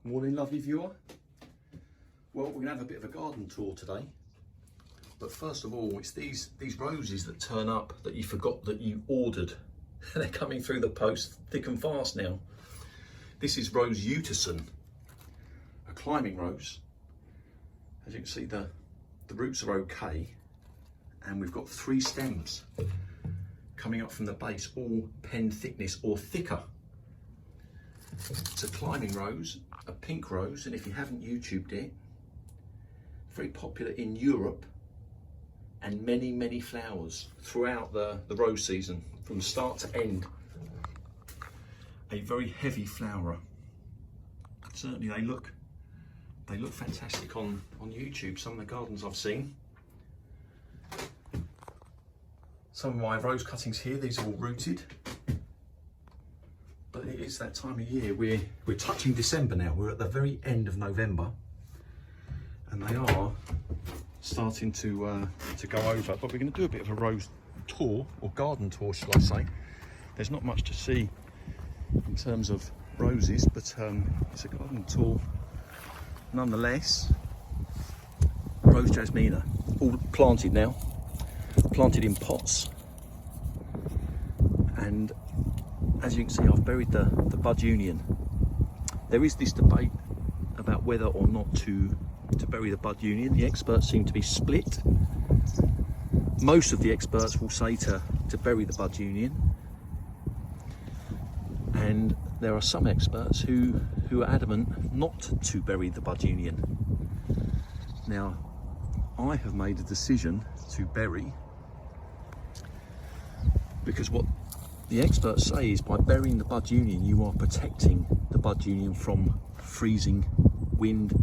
Morning, lovely viewer. Well, we're gonna have a bit of a garden tour today. But first of all, it's these roses that turn up that you forgot that you ordered. They're coming through the post thick and fast now. This is rose Uetersen, a climbing rose. As you can see, the roots are okay. And we've got 3 stems coming up from the base, all pen thickness or thicker. It's a climbing rose, a pink rose, and if you haven't YouTubed it, very popular in Europe, and many flowers throughout the rose season, from start to end. A very heavy flower. Certainly they look fantastic on YouTube, some of the gardens I've seen. Some of my rose cuttings here, these are all rooted. But it is that time of year, we're touching December now, we're at the very end of November, and they are starting to go over. But we're going to do a bit of a rose tour, or garden tour should I say. There's not much to see in terms of roses, but it's a garden tour nonetheless. Rose Jasmina, all planted now, planted in pots, and as you can see, I've buried the bud union. There is this debate about whether or not to bury the bud union. The experts seem to be split. Most of the experts will say to bury the bud union, and there are some experts who are adamant not to bury the bud union. Now, I have made a decision to bury, because what the experts say is by burying the bud union, you are protecting the bud union from freezing, wind,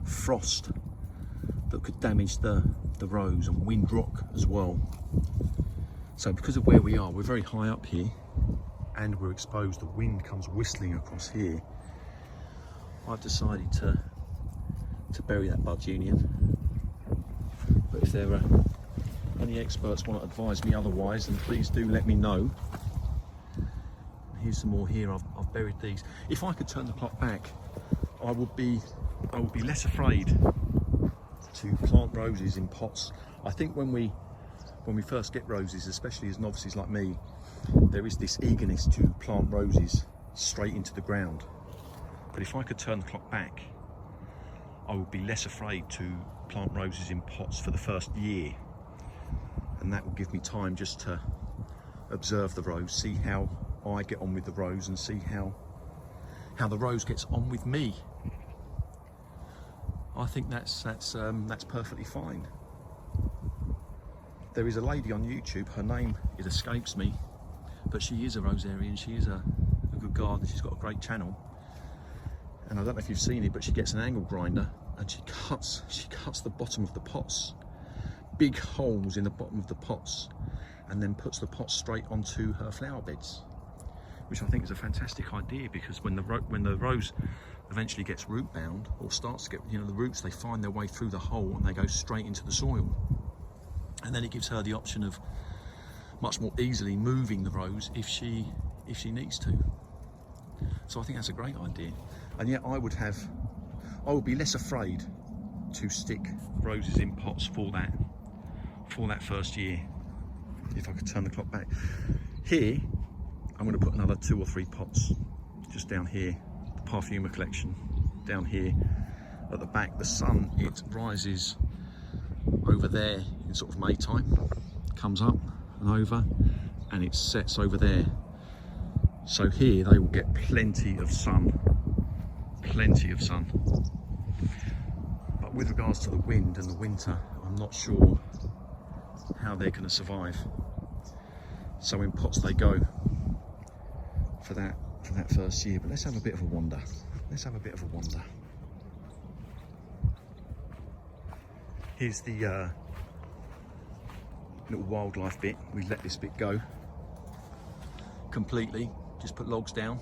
frost that could damage the rose, and wind rock as well. So because of where we are, we're very high up here and we're exposed, the wind comes whistling across here. I've decided to bury that bud union. But if there are any experts want to advise me otherwise, then please do let me know. Here's some more here. I've buried these. If I could turn the clock back, I would be less afraid to plant roses in pots. I think when we first get roses, especially as novices like me, there is this eagerness to plant roses straight into the ground. But if I could turn the clock back, I would be less afraid to plant roses in pots for the first year. And that will give me time just to observe the rose, see how I get on with the rose, and see how the rose gets on with me. I think that's perfectly fine. There is a lady on YouTube, her name, it escapes me, but she is a rosarian, she is a good gardener, she's got a great channel. And I don't know if you've seen it, but she gets an angle grinder and she cuts the bottom of the pots, big holes in the bottom of the pots, and then puts the pots straight onto her flower beds, which I think is a fantastic idea, because when the rose eventually gets root bound, or starts to get, the roots, they find their way through the hole and they go straight into the soil. And then it gives her the option of much more easily moving the rose if she needs to. So I think that's a great idea. And yet I would be less afraid to stick roses in pots for that first year, if I could turn the clock back. Here, I'm going to put another 2 or 3 pots just down here. The Parfuma collection down here at the back. The sun, it rises over there in sort of May time, comes up and over, and it sets over there. So here they will get plenty of sun. But with regards to the wind and the winter, I'm not sure how they're going to survive. So in pots they go for that first year. But let's have a bit of a wander. Here's the little wildlife bit. We let this bit go completely. Just put logs down.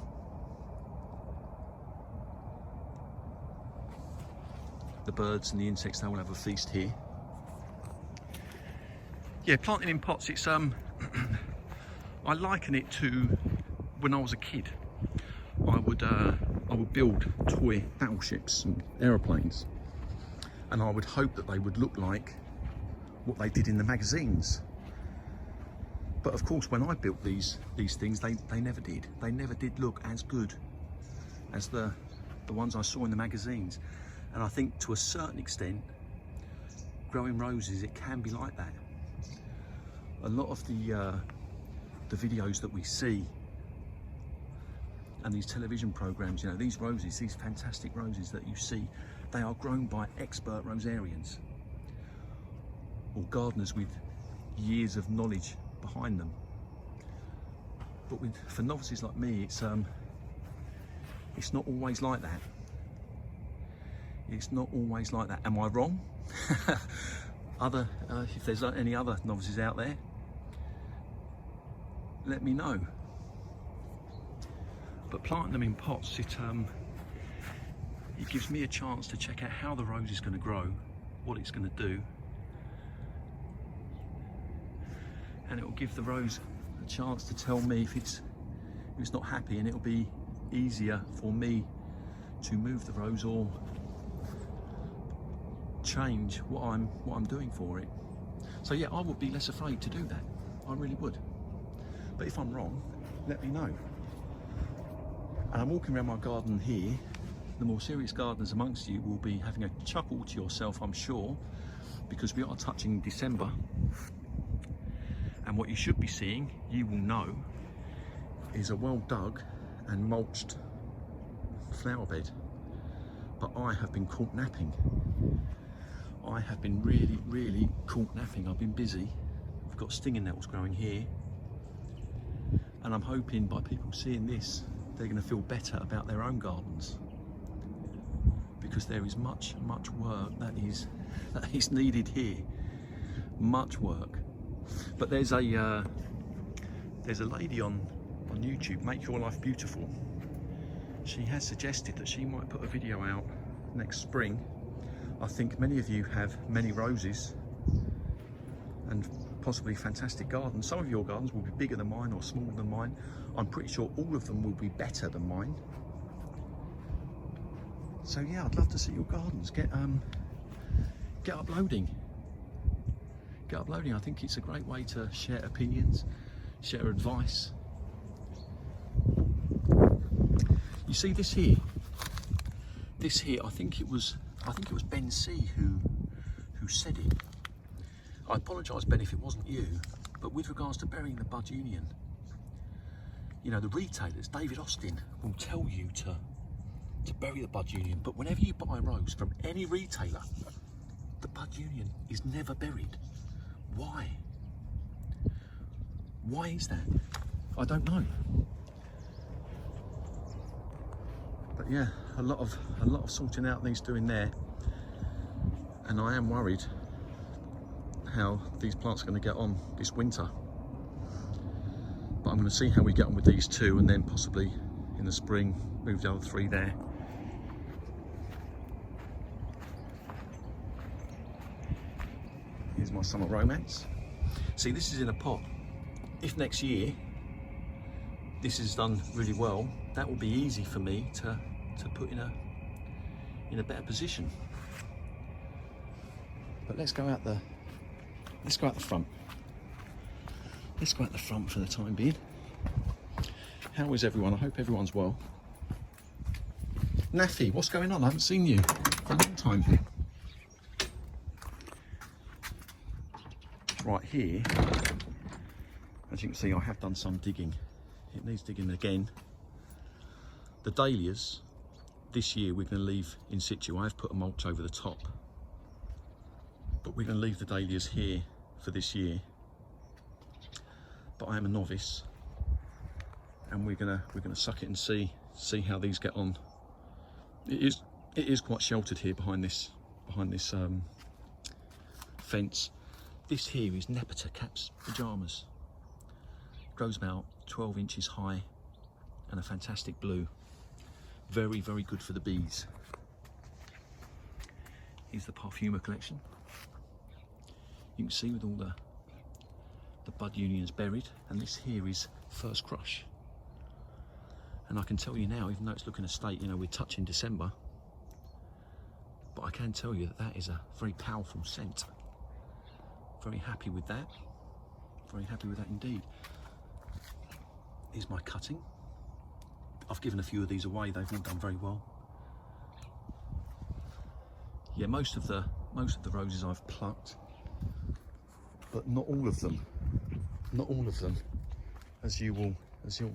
The birds and the insects, they will have a feast here. Yeah, planting in pots, it's I liken it to when I was a kid. I would I would build toy battleships and aeroplanes, and I would hope that they would look like what they did in the magazines. But of course, when I built these things, they never did. They never did look as good as the ones I saw in the magazines. And I think to a certain extent, growing roses, it can be like that. A lot of the videos that we see and these television programs, you know, these roses, these fantastic roses that you see, they are grown by expert rosarians or gardeners with years of knowledge behind them. But for novices like me, it's not always like that. It's not always like that. Am I wrong? If there's any other novices out there, let me know. But planting them in pots, it gives me a chance to check out how the rose is going to grow, what it's going to do, and it will give the rose a chance to tell me if it's not happy, and it'll be easier for me to move the rose or change what I'm doing for it. So yeah, I would be less afraid to do that. I really would. But if I'm wrong, let me know. And I'm walking around my garden here. The more serious gardeners amongst you will be having a chuckle to yourself, I'm sure, because we are touching December. And what you should be seeing, you will know, is a well dug and mulched flower bed. But I have been caught napping. I have been really caught napping. I've been busy. I've got stinging nettles growing here. And I'm hoping by people seeing this, they're going to feel better about their own gardens. Because there is much work that is needed here. Much work. But there's a lady on YouTube, Make Your Life Beautiful. She has suggested that she might put a video out next spring. I think many of you have many roses and possibly fantastic gardens. Some of your gardens will be bigger than mine or smaller than mine. I'm pretty sure all of them will be better than mine. So yeah, I'd love to see your gardens. Get uploading. Get uploading. I think it's a great way to share opinions, share advice. You see this here? This here, I think it was Ben C who said it. I apologise, Ben, if it wasn't you, but with regards to burying the bud union, you know, the retailers, David Austin, will tell you to bury the bud union, but whenever you buy a rose from any retailer, the bud union is never buried. Why? Why is that? I don't know. But yeah, a lot of sorting out needs doing there, and I am worried how these plants are going to get on this winter. But I'm going to see how we get on with these two, and then possibly in the spring move the other three there. Here's my summer romance. See, this is in a pot. If next year this is done really well, that will be easy for me to put in a better position. But let's go out the front. Let's go out the front for the time being. How is everyone? I hope everyone's well. Naffy, what's going on? I haven't seen you for a long time. Right here, as you can see, I have done some digging. It needs digging again. The dahlias, this year we're going to leave in situ. I've put a mulch over the top, but we're going to leave the dahlias here for this year. But I am a novice, and we're gonna suck it and see how these get on. It is quite sheltered here behind this fence. This here is Nepeta caps pyjamas. Grows about 12 inches high and a fantastic blue. Very good for the bees. Here's the Parfuma collection. You can see with all the bud unions buried, and this here is First Crush. And I can tell you now, even though it's looking a state, you know, we're touching December, but I can tell you that that is a very powerful scent. Very happy with that. Very happy with that indeed. Here's my cutting. I've given a few of these away, they've all done very well. Yeah, most of the roses I've plucked, but not all of them. Not all of them, as you will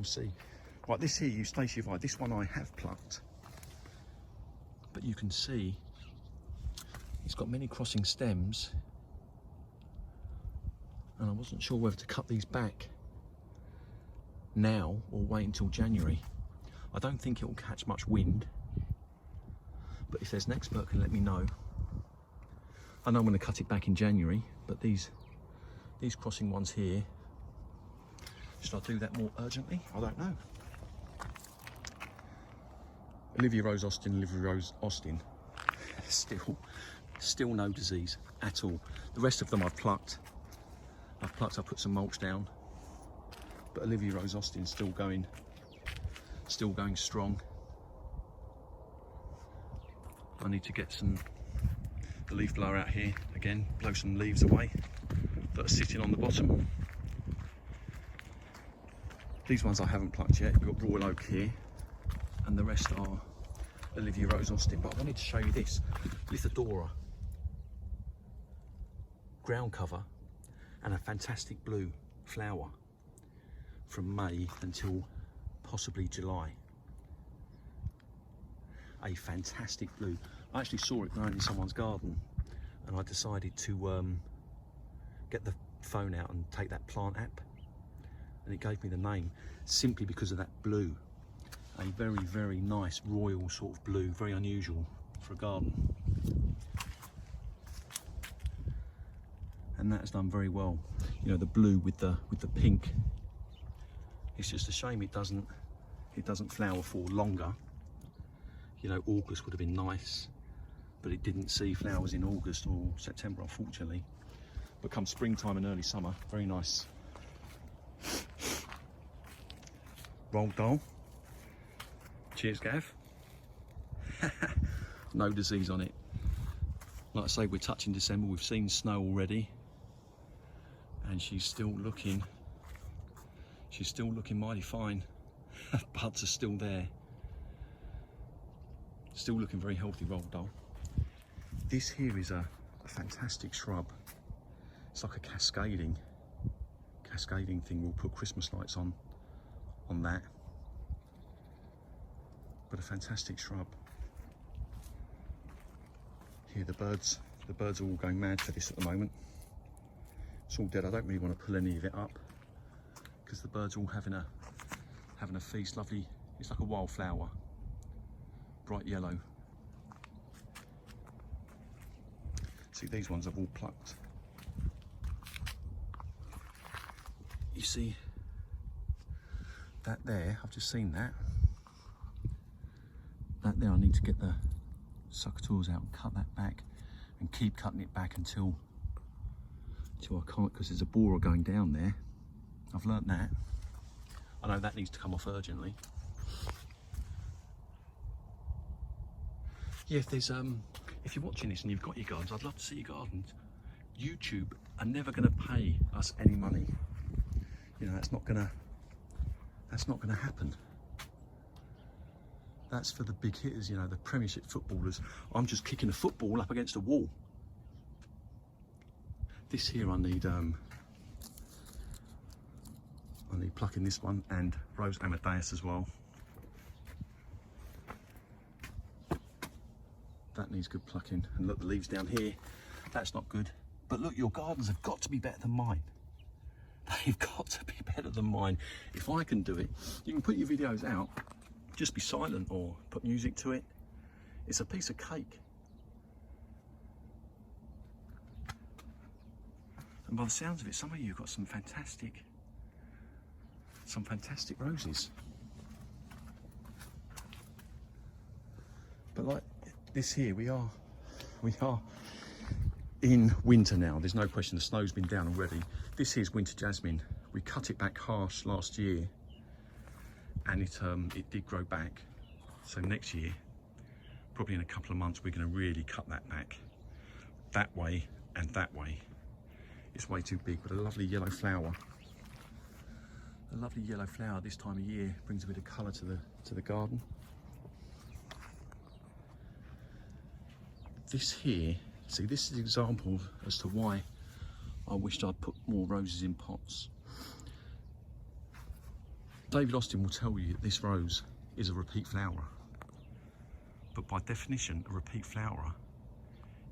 see. Right, this here, Eustacia Vye, this one I have plucked, but you can see it's got many crossing stems, and I wasn't sure whether to cut these back now or wait until January. I don't think it will catch much wind, but if there's an expert can let me know. I know I'm going to cut it back in January, but these crossing ones here, should I do that more urgently? I don't know. Olivia Rose Austin, still no disease at all. The rest of them I've plucked, I put some mulch down, but Olivia Rose Austin's still going strong. I need to get the leaf blower out here again, blow some leaves away that are sitting on the bottom. These ones I haven't plucked yet. We've got Royal Oak here, and the rest are Olivia Rose Austin. But I wanted to show you this Lithadora ground cover and a fantastic blue flower from May until possibly July. A fantastic blue. I actually saw it growing in someone's garden, and I decided to get the phone out and take that plant app, and it gave me the name simply because of that blue. A very, very nice royal sort of blue, very unusual for a garden. And that has done very well. You know, the blue with the pink. It's just a shame it doesn't flower for longer. You know, August would have been nice, but it didn't see flowers in August or September, unfortunately. But come springtime and early summer, very nice. Roald Dahl. Cheers, Gav. No disease on it. Like I say, we're touching December, we've seen snow already, and she's still looking mighty fine. Buds are still there. Still looking very healthy, Roald Dahl. This here is a fantastic shrub. It's like a cascading thing. We'll put Christmas lights on that. But a fantastic shrub. Here the birds are all going mad for this at the moment. It's all dead. I don't really want to pull any of it up because the birds are all having a feast. Lovely. It's like a wildflower. Bright yellow. See, these ones I've all plucked. You see that there, I've just seen that. That there, I need to get the sucateurs out and cut that back and keep cutting it back until I can't, because there's a borer going down there. I've learnt that. I know that needs to come off urgently. Yeah, if you're watching this and you've got your gardens, I'd love to see your gardens. YouTube are never going to pay us any money. You know, that's not gonna happen. That's for the big hitters, you know, the Premiership footballers. I'm just kicking a football up against a wall. This here I need plucking this one, and Rose Amadeus as well. That needs good plucking. And look, the leaves down here, that's not good. But look, your gardens have got to be better than mine. They've got to be better than mine. If I can do it, you can put your videos out, just be silent or put music to it. It's a piece of cake. And by the sounds of it, some of you have got some fantastic roses. But like this here, we are in winter now. There's no question, the snow's been down already. This here's winter jasmine. We cut it back harsh last year, and it did grow back. So next year, probably in a couple of months, we're going to really cut that back, that way and that way. It's way too big, but a lovely yellow flower. A lovely yellow flower this time of year brings a bit of colour to the garden. This here, see, this is an example as to why I wished I'd put more roses in pots. David Austin will tell you that this rose is a repeat flower, but by definition, a repeat flower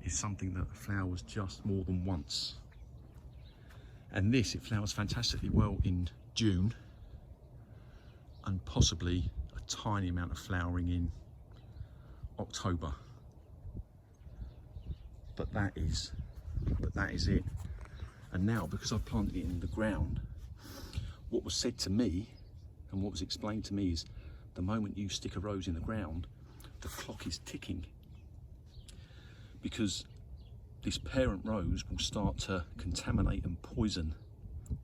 is something that flowers just more than once. And this, it flowers fantastically well in June, and possibly a tiny amount of flowering in October. But that is it. And now, because I've planted it in the ground, what was said to me and what was explained to me is the moment you stick a rose in the ground, the clock is ticking, because this parent rose will start to contaminate and poison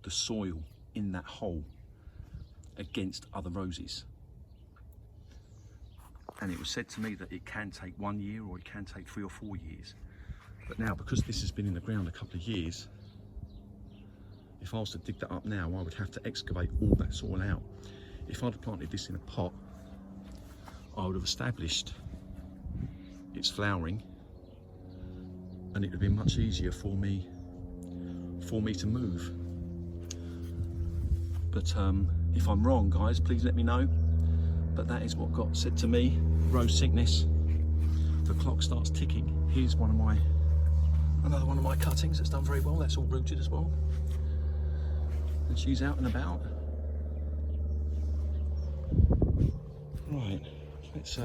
the soil in that hole against other roses. And it was said to me that it can take 1 year or it can take 3 or 4 years. But now, because this has been in the ground a couple of years, if I was to dig that up now, I would have to excavate all that soil out. If I'd have planted this in a pot, I would have established its flowering, and it would have been much easier for me to move. But if I'm wrong, guys, please let me know. But that is what got said to me. Rose sickness. The clock starts ticking. Here's another one of my cuttings that's done very well. That's all rooted as well. And she's out and about. Right, let's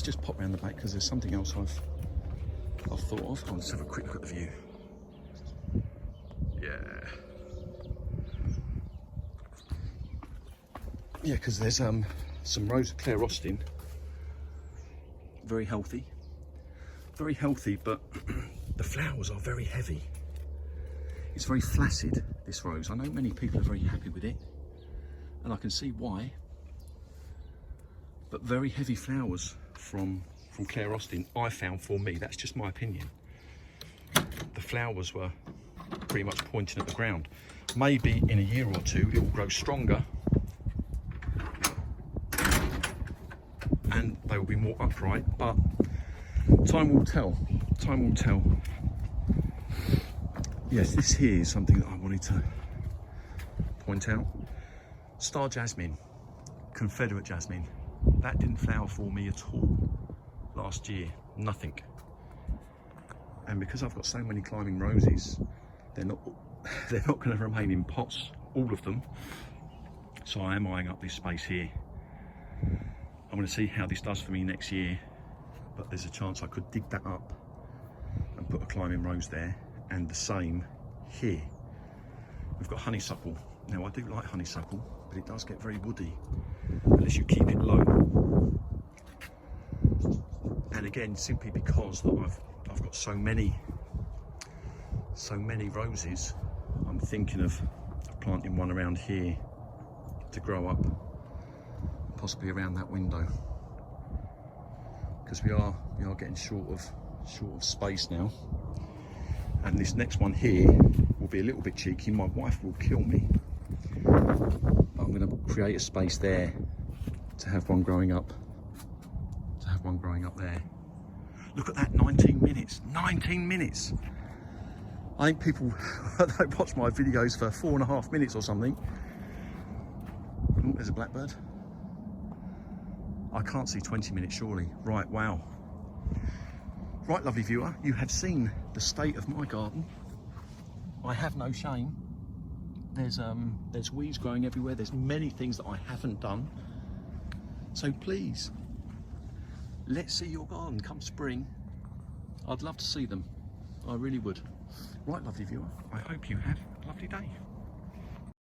just pop round the back, because there's something else I've thought of. I'll just have a quick look at the view. Yeah, because there's some Rose of Clare Austin. Very healthy, but the flowers are very heavy. It's very flaccid, this rose. I know many people are very happy with it, and I can see why. But very heavy flowers from Clare Austin, I found, for me, that's just my opinion, the flowers were pretty much pointing at the ground. Maybe in a year or two it will grow stronger and they will be more upright, but time will tell. Time will tell. Yes, this here is something that I wanted to point out. Star jasmine, Confederate jasmine, that didn't flower for me at all last year, nothing. And because I've got so many climbing roses, they're not going to remain in pots, all of them. So I am eyeing up this space here. I'm going to see how this does for me next year, but there's a chance I could dig that up and put a climbing rose there, and the same here. We've got honeysuckle. Now I do like honeysuckle, but it does get very woody unless you keep it low. And again, simply because that I've got so many roses, I'm thinking of planting one around here to grow up, possibly around that window, because we are getting short of space now. And this next one here will be a little bit cheeky. My wife will kill me, but I'm going to create a space there to have one growing up. There. Look at that, 19 minutes. 19 minutes. I think people they watch my videos for 4.5 minutes or something. Oh, there's a blackbird. I can't see 20 minutes surely. Right, wow. Right, lovely viewer, you have seen the state of my garden. I have no shame. There's weeds growing everywhere. There's many things that I haven't done. So please, let's see your garden come spring. I'd love to see them. I really would. Right, lovely viewer, I hope you have a lovely day.